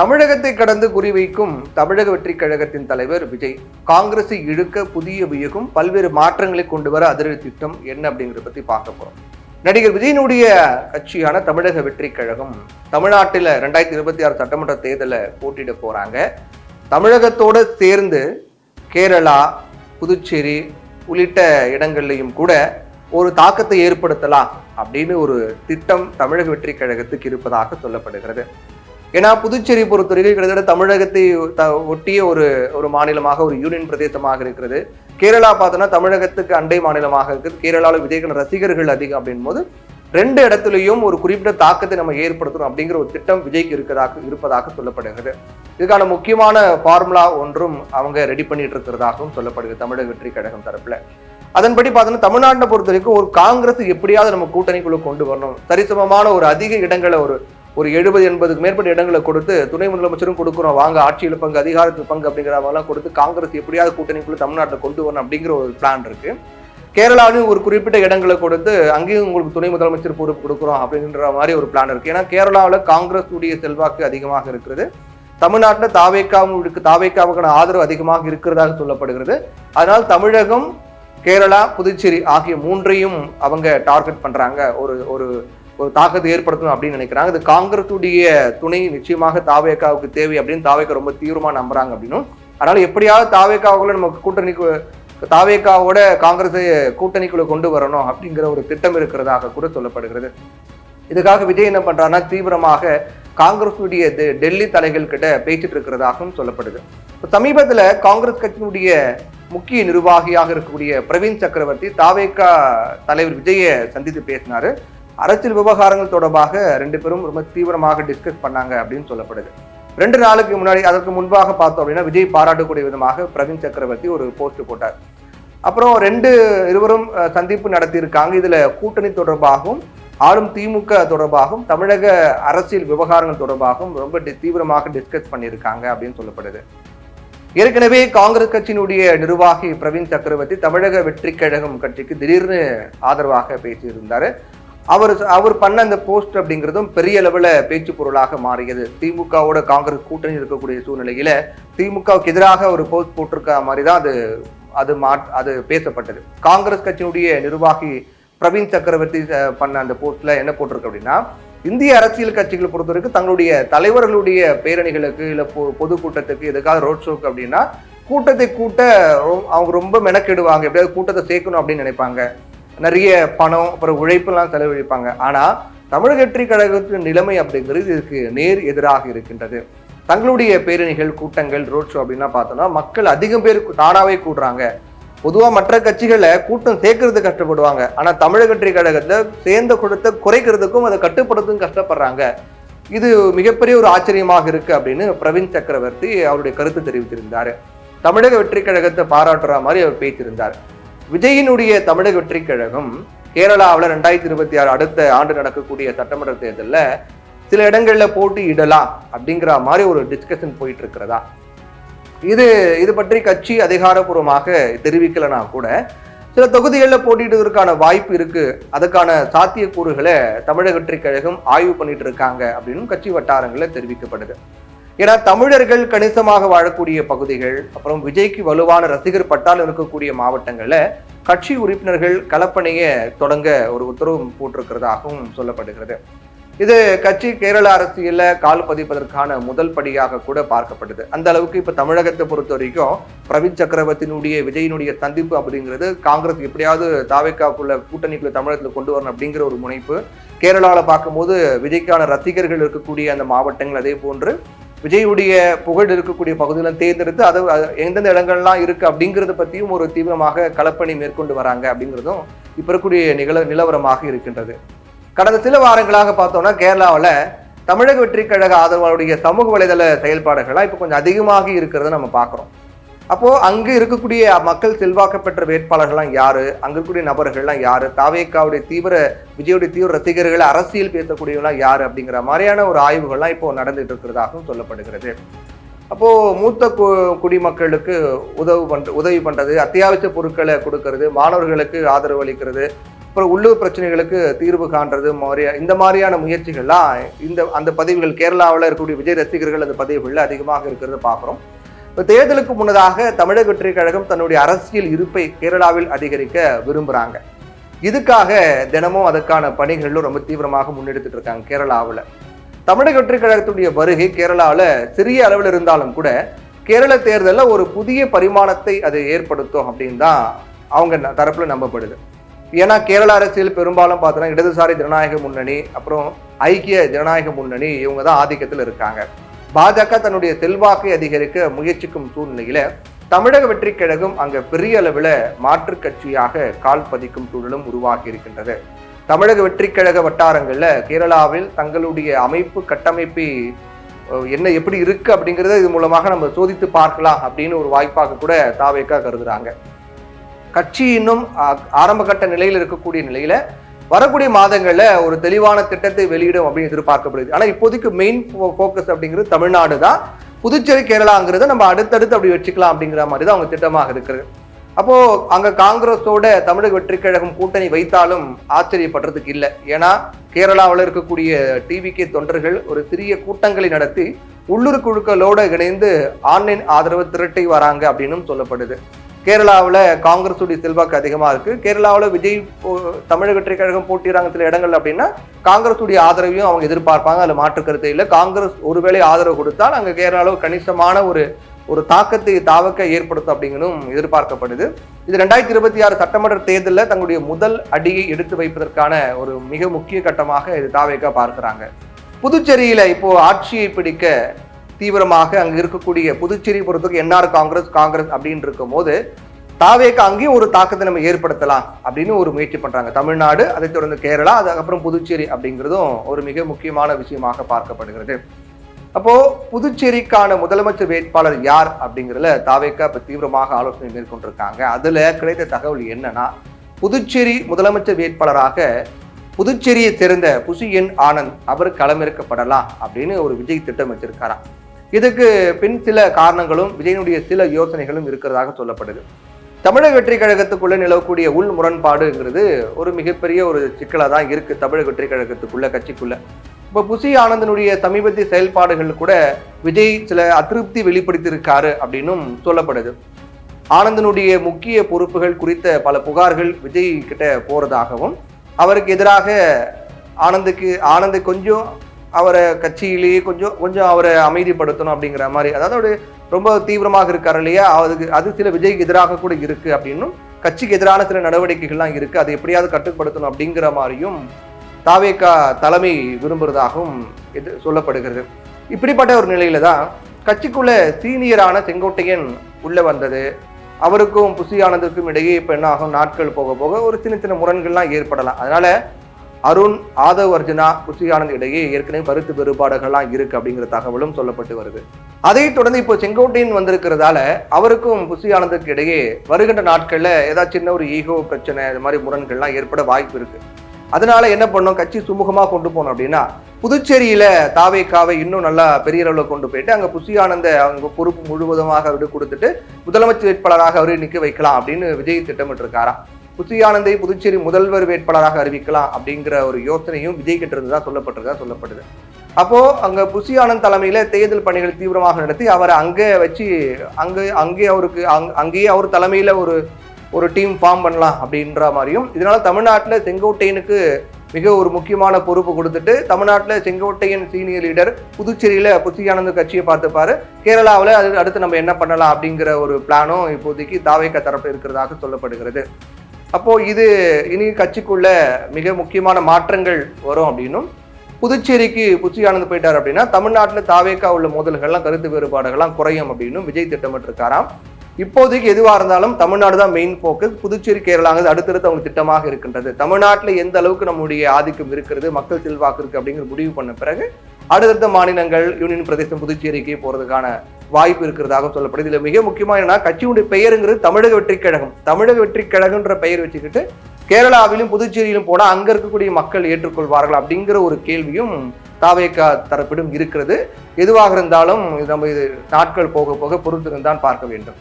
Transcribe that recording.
தமிழகத்தை கடந்து குறிவைக்கும் தமிழக வெற்றி கழகத்தின் தலைவர் விஜய் காங்கிரஸை இழுக்க புதிய வியூகம் பல்வேறு மாற்றங்களை கொண்டு வர அதிரடி திட்டம் என்ன அப்படிங்கிறத பத்தி பார்க்க போறோம். நடிகர் விஜயனுடைய கட்சியான தமிழக வெற்றி கழகம் தமிழ்நாட்டில் 2026 சட்டமன்ற தேர்தலை போட்டியிட போறாங்க. தமிழகத்தோடு சேர்ந்து கேரளா, புதுச்சேரி உள்ளிட்ட இடங்கள்லையும் கூட ஒரு தாக்கத்தை ஏற்படுத்தலாம் அப்படின்னு ஒரு திட்டம் தமிழக வெற்றி கழகத்துக்கு இருப்பதாக சொல்லப்படுகிறது. ஏன்னா புதுச்சேரி பொறுத்தவரைக்கும் கிட்டத்தட்ட தமிழகத்தை ஒட்டிய ஒரு மாநிலமாக, ஒரு யூனியன் பிரதேசமாக இருக்கிறது. கேரளா பார்த்தோன்னா தமிழகத்துக்கு அண்டை மாநிலமாக இருக்குது. கேரளாவில் விஜயகாந்த் ரசிகர்கள் அதிகம் அப்படின் போது ரெண்டு இடத்துலையும் ஒரு குறிப்பிட்ட தாக்கத்தை நம்ம ஏற்படுத்தணும் அப்படிங்கிற ஒரு திட்டம் விஜய்க்கு இருப்பதாக சொல்லப்படுகிறது. இதுக்கான முக்கியமான ஃபார்முலா ஒன்றும் அவங்க ரெடி பண்ணிட்டு இருக்கிறதாகவும் சொல்லப்படுகிறது தமிழக வெற்றி கழகம் தரப்புல. அதன்படி பார்த்தோன்னா தமிழ்நாட்டை பொறுத்த வரைக்கும் ஒரு காங்கிரஸ் எப்படியாவது நம்ம கூட்டணிக்குள்ள கொண்டு வரணும், சரிசமமான ஒரு அதிக இடங்களை ஒரு 70-80க்கு மேற்பட்ட இடங்களை கொடுத்து துணை முதலமைச்சரும் கொடுக்குறோம், வாங்க ஆட்சியில் பங்கு, அதிகாரத்தில் பங்கு அப்படிங்கிற மாதிரிலாம் கொடுத்து காங்கிரஸ் எப்படியாவது கூட்டணிக்குள்ள தமிழ்நாட்டில் கொண்டு வரணும் அப்படிங்கிற ஒரு பிளான் இருக்கு. கேரளாவிலும் ஒரு குறிப்பிட்ட இடங்களை கொடுத்து அங்கேயும் உங்களுக்கு துணை முதலமைச்சர் பொறுப்பு கொடுக்குறோம் அப்படின்ற மாதிரி ஒரு பிளான் இருக்கு. ஏன்னா கேரளாவில் காங்கிரஸ் உடைய செல்வாக்கு அதிகமாக இருக்கிறது. தமிழ்நாட்டில் தாவேக்காவுக்கான ஆதரவு அதிகமாக இருக்கிறதாக சொல்லப்படுகிறது. அதனால் தமிழகம், கேரளா, புதுச்சேரி ஆகிய மூன்றையும் அவங்க டார்கெட் பண்றாங்க. ஒரு தாக்கத்தை ஏற்படுத்தணும் அப்படின்னு நினைக்கிறாங்க. இது காங்கிரஸுடைய துணை நிச்சயமாக தாவேக்காவுக்கு தேவை அப்படின்னு தாவேக்கா ரொம்ப தீவிரமா நம்புறாங்க அப்படின்னும், அதனால எப்படியாவது தாவேக்காவுக்குள்ள நமக்கு தாவேக்காவோட காங்கிரஸை கூட்டணிக்குள்ள கொண்டு வரணும் அப்படிங்கிற ஒரு திட்டம் இருக்கிறதாக கூட சொல்லப்படுகிறது. இதுக்காக விஜய் என்ன பண்றாருன்னா தீவிரமாக காங்கிரஸுடைய டெல்லி தலைகள் கிட்ட பேசிட்டு இருக்கிறதாகவும் சொல்லப்படுது. சமீபத்துல காங்கிரஸ் கட்சியினுடைய முக்கிய நிர்வாகியாக இருக்கக்கூடிய பிரவீன் சக்கரவர்த்தி தாவேக்கா தலைவர் விஜயை சந்தித்து பேசினாரு. அரசியல் விவகாரங்கள் தொடர்பாக ரெண்டு பேரும் ரொம்ப தீவிரமாக டிஸ்கஸ் பண்ணாங்க அப்படின்னு சொல்லப்படுது. 2 நாளுக்கு முன்னாடி, அதற்கு முன்பாக பார்த்தோம் அப்படின்னா விஜய் பாராட்டக்கூடிய விதமாக பிரவீன் சக்கரவர்த்தி ஒரு போஸ்ட் போட்டார். அப்புறம் இருவரும் சந்திப்பு நடத்தியிருக்காங்க. இதுல கூட்டணி தொடர்பாகவும், ஆளும் திமுக தொடர்பாகவும், தமிழக அரசியல் விவகாரங்கள் தொடர்பாகவும் ரொம்ப தீவிரமாக டிஸ்கஸ் பண்ணியிருக்காங்க அப்படின்னு சொல்லப்படுது. ஏற்கனவே காங்கிரஸ் கட்சியினுடைய நிர்வாகி பிரவீன் சக்கரவர்த்தி தமிழக வெற்றி கழகம் கட்சிக்கு திடீர்னு ஆதரவாக பேசியிருந்தாரு. அவர் பண்ண அந்த போஸ்ட் அப்படிங்கிறதும் பெரிய அளவில் பேச்சு பொருளாக மாறியது. திமுகவோட காங்கிரஸ் கூட்டணி இருக்கக்கூடிய சூழ்நிலையில திமுகவுக்கு எதிராக ஒரு போஸ்ட் போட்டிருக்க மாதிரி தான் அது பேசப்பட்டது. காங்கிரஸ் கட்சியினுடைய நிர்வாகி பிரவீன் சக்கரவர்த்தி பண்ண அந்த போஸ்ட்ல என்ன போட்டிருக்கு அப்படின்னா, இந்திய அரசியல் கட்சிகளை பொறுத்தவரைக்கும் தங்களுடைய தலைவர்களுடைய பேரணிகளுக்கு இல்ல பொதுக்கூட்டத்துக்கு எதுக்காக ரோட் ஷோக்கு அப்படின்னா கூட்டத்தை அவங்க ரொம்ப மெனக்கெடுவாங்க, எப்படியாவது கூட்டத்தை சேர்க்கணும் அப்படின்னு நினைப்பாங்க. நிறைய பணம் அப்புறம் உழைப்பெல்லாம் செலவழிப்பாங்க. ஆனா தமிழக வெற்றி கழகத்தின் நிலைமை அப்படிங்கிறது இதுக்கு நேர் எதிராக இருக்கின்றது. தங்களுடைய பேரணிகள், கூட்டங்கள், ரோட் ஷோ அப்படின்னா பார்த்தோம்னா மக்கள் அதிகம் பேர் தானாவே கூடுறாங்க. பொதுவா மற்ற கட்சிகளை கூட்டம் சேர்க்கறது கஷ்டப்படுவாங்க. ஆனா தமிழக வெற்றி கழகத்துல சேர்ந்த கூட்டத்தை குறைக்கிறதுக்கும் அதை கட்டுப்படுத்தும் கஷ்டப்படுறாங்க. இது மிகப்பெரிய ஒரு ஆச்சரியமாக இருக்கு அப்படின்னு பிரவீன் சக்கரவர்த்தி அவருடைய கருத்து தெரிவித்திருந்தாரு. தமிழக வெற்றி கழகத்தை பாராட்டுற மாதிரி அவர் பேசியிருந்தார். விஜயினுடைய தமிழக வெற்றி கழகம் கேரளாவில் 2026 அடுத்த ஆண்டு நடக்கக்கூடிய சட்டமன்ற தேர்தலில் சில இடங்கள்ல போட்டியிடலாம் அப்படிங்கிற மாதிரி ஒரு டிஸ்கஷன் போயிட்டு இருக்கிறதா, இது பற்றி கட்சி அதிகாரப்பூர்வமாக தெரிவிக்கலனா கூட சில தொகுதிகளில் போட்டியிடுவதற்கான வாய்ப்பு இருக்கு, அதுக்கான சாத்தியக்கூறுகளை தமிழக வெற்றி கழகம் ஆய்வு பண்ணிட்டு இருக்காங்க அப்படின்னு கட்சி வட்டாரங்களில் தெரிவிக்கப்படுது. ஏன்னா தமிழர்கள் கணிசமாக வாழக்கூடிய பகுதிகள், அப்புறம் விஜய்க்கு வலுவான ரசிகர் பட்டாளம் இருக்கக்கூடிய மாவட்டங்கள்ல கட்சி உறுப்பினர்கள் களப்பணியை தொடங்க ஒரு உத்தரவு போட்டிருக்கிறதாகவும் சொல்லப்படுகிறது. இது கட்சி கேரள அரசியல்ல கால் பதிப்பதற்கான முதல் படியாக கூட பார்க்கப்படுது. அந்த அளவுக்கு இப்ப தமிழகத்தை பொறுத்த வரைக்கும் பிரவீன் சக்கரவர்த்தியினுடைய விஜயினுடைய சந்திப்பு அப்படிங்கிறது காங்கிரஸ் எப்படியாவது தாவேக்காக்குள்ள கூட்டணிக்குள்ள தமிழகத்துல கொண்டு வரணும் அப்படிங்கிற ஒரு முனைப்பு. கேரளாவில் பார்க்கும்போது விஜய்க்கான ரசிகர்கள் இருக்கக்கூடிய அந்த மாவட்டங்கள், அதே போன்று விஜயுடைய புகழ் இருக்கக்கூடிய பகுதிகளை தேர்ந்தெடுத்து அது எந்தெந்த இடங்கள்லாம் இருக்கு அப்படிங்கிறத பத்தியும் ஒரு தீவிரமாக களப்பணி மேற்கொண்டு வராங்க அப்படிங்கிறதும் இப்ப இருக்கக்கூடிய நிலவரமாக இருக்கின்றது. கடந்த சில வாரங்களாக பார்த்தோம்னா கேரளாவில் தமிழக வெற்றி கழக ஆதரவாளருடைய சமூக வலைதள செயல்பாடுகள்லாம் இப்போ கொஞ்சம் அதிகமாக இருக்கிறத நம்ம பார்க்குறோம். அப்போ அங்கு இருக்கக்கூடிய மக்கள் செல்வாக்கு பெற்ற வேட்பாளர்கள்லாம் யாரு, அங்க இருக்கக்கூடிய நபர்கள்லாம் யாரு, தாவேக்காவுடைய விஜயுடைய தீவிர ரசிகர்களை அரசியல் பேசக்கூடியவங்களாம் யாரு அப்படிங்கிற மாதிரியான ஒரு ஆய்வுகள்லாம் இப்போ நடந்துட்டு இருக்கிறதாகவும் சொல்லப்படுகிறது. அப்போ மூத்த குடிமக்களுக்கு உதவி பண்றது, அத்தியாவசிய பொருட்களை கொடுக்கறது, மாணவர்களுக்கு ஆதரவு அளிக்கிறது, அப்புறம் உள்ளூர் பிரச்சனைகளுக்கு தீர்வு காண்றது இந்த மாதிரியான முயற்சிகள்லாம் அந்த பதவிகள் கேரளாவில் இருக்கக்கூடிய விஜய் ரசிகர்கள் அந்த பதவிகளில் அதிகமாக இருக்கிறத பார்க்குறோம். இப்போ தேர்தலுக்கு முன்னதாக தமிழக வெற்றி கழகம் தன்னுடைய அரசியல் இருப்பை கேரளாவில் அதிகரிக்க விரும்புகிறாங்க. இதுக்காக தினமும் அதற்கான பணிகளும் ரொம்ப தீவிரமாக முன்னெடுத்துட்டு இருக்காங்க கேரளாவில். தமிழக வெற்றி கழகத்துடைய வருகை கேரளாவில் சிறிய அளவில் இருந்தாலும் கூட கேரள தேர்தலில் ஒரு புதிய பரிமாணத்தை அது ஏற்படுத்தும் அப்படின்னு தான் அவங்க தரப்புல நம்பப்படுது. ஏன்னா கேரள அரசியல் பெரும்பாலும் பார்த்தோன்னா இடதுசாரி ஜனநாயக முன்னணி, அப்புறம் ஐக்கிய ஜனநாயக முன்னணி, இவங்க தான் ஆதிக்கத்தில் இருக்காங்க. பாஜக தன்னுடைய செல்வாக்கை அதிகரிக்க முயற்சிக்கும் சூழ்நிலையில தமிழக வெற்றி கழகம் அங்க பெரிய அளவில் மாற்று கட்சியாக கால் பதிக்கும் சூழலும் உருவாகி இருக்கின்றது. தமிழக வெற்றி கழக வட்டாரங்கள்ல கேரளாவில் தங்களுடைய அமைப்பு கட்டமைப்பு எப்படி இருக்கு அப்படிங்கிறத இது மூலமாக நம்ம சோதித்து பார்க்கலாம் அப்படின்னு ஒரு வாய்ப்பாக கூட தாவேக்கா கருதுறாங்க. கட்சி இன்னும் ஆரம்ப கட்ட நிலையில் இருக்கக்கூடிய நிலையில வரக்கூடிய மாதங்கள்ல ஒரு தெளிவான திட்டத்தை வெளியிடும் அப்படின்னு எதிர்பார்க்கப்படுது. ஆனா இப்போதைக்கு மெயின் போக்கஸ் அப்படிங்கிறது தமிழ்நாடு தான். புதுச்சேரி கேரளாங்கிறத நம்ம அடுத்தடுத்து அப்படி வச்சுக்கலாம் அப்படிங்கிற மாதிரி தான் அவங்க திட்டமாக இருக்கிறது. அப்போ அங்க காங்கிரஸோட தமிழக வெற்றி கழகம் கூட்டணி வைத்தாலும் ஆச்சரியப்படுறதுக்கு இல்லை. ஏன்னா கேரளாவில் இருக்கக்கூடிய டிவிகே தொண்டர்கள் ஒரு சிறிய கூட்டங்களை நடத்தி உள்ளூர் குழுக்களோட இணைந்து ஆன்லைன் ஆதரவு திரட்டி வராங்க அப்படின்னு சொல்லப்படுது. கேரளாவில் காங்கிரஸுடைய செல்வாக்கு அதிகமாக இருக்கு. கேரளாவில் விஜய் தமிழக வெற்றி கழகம் போட்டிடுறாங்க சில இடங்கள் அப்படின்னா காங்கிரஸுடைய ஆதரவையும் அவங்க எதிர்பார்ப்பாங்க. அதில் மாற்று கருத்தை இல்லை. காங்கிரஸ் ஒருவேளை ஆதரவு கொடுத்தால் அங்கே கேரளாவில் கணிசமான ஒரு தாக்கத்தை தாவக்க ஏற்படுத்தும் அப்படிங்கிறதும் எதிர்பார்க்கப்படுது. இது 2026 சட்டமன்ற தேர்தலில் தங்களுடைய முதல் அடியை எடுத்து வைப்பதற்கான ஒரு மிக முக்கிய கட்டமாக இது தாவேக்கா பார்க்கிறாங்க. புதுச்சேரியில இப்போ ஆட்சியை பிடிக்க தீவிரமாக அங்க இருக்கக்கூடிய புதுச்சேரி பொறுத்தவரைக்கும் என்ஆர் காங்கிரஸ் அப்படின்னு இருக்கும் போது தாவேக்கா அங்கேயும் ஒரு தாக்கத்தை நம்ம ஏற்படுத்தலாம் அப்படின்னு ஒரு முயற்சி பண்றாங்க. தமிழ்நாடு, அதை தொடர்ந்து கேரளா, அதுக்கப்புறம் புதுச்சேரி அப்படிங்கிறதும் ஒரு மிக முக்கியமான விஷயமாக பார்க்கப்படுகிறது. அப்போ புதுச்சேரிக்கான முதலமைச்சர் வேட்பாளர் யார் அப்படிங்கிறதுல தாவேக்கா இப்ப தீவிரமாக ஆலோசனை மேற்கொண்டிருக்காங்க. அதுல கிடைத்த தகவல் என்னன்னா, புதுச்சேரி முதலமைச்சர் வேட்பாளராக புதுச்சேரியை சேர்ந்த புசி என் ஆனந்த் அவர் களமிறக்கப்படலாம் அப்படின்னு ஒரு விஜய் திட்டம் வச்சிருக்காராம். இதுக்கு பின் சில காரணங்களும் விஜயனுடைய சில யோசனைகளும் இருக்கிறதாக சொல்லப்படுது. தமிழக வெற்றி கழகத்துக்குள்ள நிலவக்கூடிய உள் முரண்பாடுங்கிறது ஒரு மிகப்பெரிய ஒரு சிக்கலா தான் இருக்கு தமிழக வெற்றி கழகத்துக்குள்ள கட்சிக்குள்ள. இப்போ புசி ஆனந்தனுடைய சமீபத்திய செயல்பாடுகள் கூட விஜய் சில அதிருப்தி வெளிப்படுத்தியிருக்காரு அப்படின்னும் சொல்லப்படுது. ஆனந்தனுடைய முக்கிய பொறுப்புகள் குறித்த பல புகார்கள் விஜய் கிட்ட போறதாகவும், அவருக்கு எதிராக ஆனந்தை கொஞ்சம் அவரை கட்சியிலேயே கொஞ்சம் அவரை அமைதிப்படுத்தணும் அப்படிங்கிற மாதிரி, அதாவது ரொம்ப தீவிரமாக இருக்காரு இல்லையா, அது சில விஜய்க்கு எதிராக கூட இருக்கு அப்படின்னும், கட்சிக்கு எதிரான சில நடவடிக்கைகள்லாம் இருக்கு, அதை எப்படியாவது கட்டுப்படுத்தணும் அப்படிங்கிற மாதிரியும் தாவேக்கா தலைமை விரும்புவதாகவும் சொல்லப்படுகிறது. இப்படிப்பட்ட ஒரு நிலையில தான் கட்சிக்குள்ள சீனியரான செங்கோட்டையன் உள்ள வந்தது. அவருக்கும் புசி ஆனந்துக்கும் இடையே இப்ப என்ன ஆகும், நாட்கள் போக போக ஒரு சின்ன சின்ன முரண்கள்லாம் ஏற்படலாம். அதனால அருண், ஆதவ் அர்ஜுனா, புசி ஆனந்த் இடையே ஏற்கனவே கருத்து வேறுபாடுகள்லாம் இருக்கு அப்படிங்கிற தகவலும் சொல்லப்பட்டு வருது. அதை தொடர்ந்து இப்போ செங்கோட்டையன் வந்திருக்கிறதால அவருக்கும் புசி ஆனந்துக்கு இடையே வருகின்ற நாட்கள்ல ஏதாச்சும் சின்ன ஒரு ஈகோ பிரச்சனை, இது மாதிரி முரண்கள்லாம் ஏற்பட வாய்ப்பு இருக்கு. அதனால என்ன பண்ணோம், கட்சி சுமூகமா கொண்டு போனோம் அப்படின்னா புதுச்சேரியில தாவேக்காவை இன்னும் நல்லா பெரிய அளவில் கொண்டு போயிட்டு அங்க புசி ஆனந்த அவங்க பொறுப்பு முழுவதுமாக அவருக்கு கொடுத்துட்டு முதலமைச்சர் வேட்பாளராக அவரை நிற்க வைக்கலாம் அப்படின்னு விஜய் திட்டமிட்டு இருக்காராம். புசி ஆனந்தை புதுச்சேரி முதல்வர் வேட்பாளராக அறிவிக்கலாம் அப்படிங்கிற ஒரு யோசனையும் விஜய் கிட்ட இருந்து தான் சொல்லப்படுது. அப்போ அங்க புசி ஆனந்த் தலைமையில தேர்தல் பணிகள் தீவிரமாக நடத்தி அவரை அங்கே வச்சு அங்கேயே அவர் தலைமையில ஒரு டீம் ஃபார்ம் பண்ணலாம் அப்படின்ற மாதிரியும், இதனால தமிழ்நாட்டில் செங்கோட்டையனுக்கு மிக ஒரு முக்கியமான பொறுப்பு கொடுத்துட்டு தமிழ்நாட்டில் செங்கோட்டையன் சீனியர் லீடர், புதுச்சேரியில புசி ஆனந்த் கட்சியை பார்த்துப்பாரு, கேரளாவில் அடுத்து நம்ம என்ன பண்ணலாம் அப்படிங்கிற ஒரு பிளானும் இப்போதைக்கு தாவேக்கா தரப்பு இருக்கிறதாக சொல்லப்படுகிறது. அப்போ இது இனி கட்சிக்குள்ள மிக முக்கியமான மாற்றங்கள் வரும் அப்படின்னும், புதுச்சேரிக்கு புசி ஆனந்த் போயிட்டார் அப்படின்னா தமிழ்நாட்டில் தாவேக்கா உள்ள மோதல்கள்லாம் கருத்து வேறுபாடுகள்லாம் குறையும் அப்படின்னும் விஜய் திட்டமிட்டு இருக்காராம். இப்போதைக்கு எதுவாக இருந்தாலும் தமிழ்நாடு தான் மெயின் போக்கஸ். புதுச்சேரி, கேரளாங்கிறது அடுத்தடுத்து அவங்க திட்டமாக இருக்கின்றது. தமிழ்நாட்டில் எந்த அளவுக்கு நம்முடைய ஆதிக்கம் இருக்கிறது, மக்கள் செல்வாக்கு இருக்கு அப்படிங்கிற முடிவு பண்ண பிறகு அடுத்தடுத்த மாநிலங்கள், யூனியன் பிரதேசம், புதுச்சேரிக்கு போறதுக்கான வாய்ப்பு இருக்கிறதாக சொல்லப்படுது. இதுல மிக முக்கியமா என்ன, கட்சியுடைய பெயருங்கிறது தமிழக வெற்றி கழகம். தமிழக வெற்றி கழகம்ன்ற பெயர் வச்சுக்கிட்டு கேரளாவிலும் புதுச்சேரியிலும் போனா அங்க இருக்கக்கூடிய மக்கள் ஏற்றுக்கொள்வார்கள் அப்படிங்கிற ஒரு கேள்வியும் தாவேக்கா தரப்பிடம் இருக்கிறது. எதுவாக இருந்தாலும் நம்ம இது நாட்கள் போக போக பொறுத்திருந்தான் பார்க்க வேண்டும்.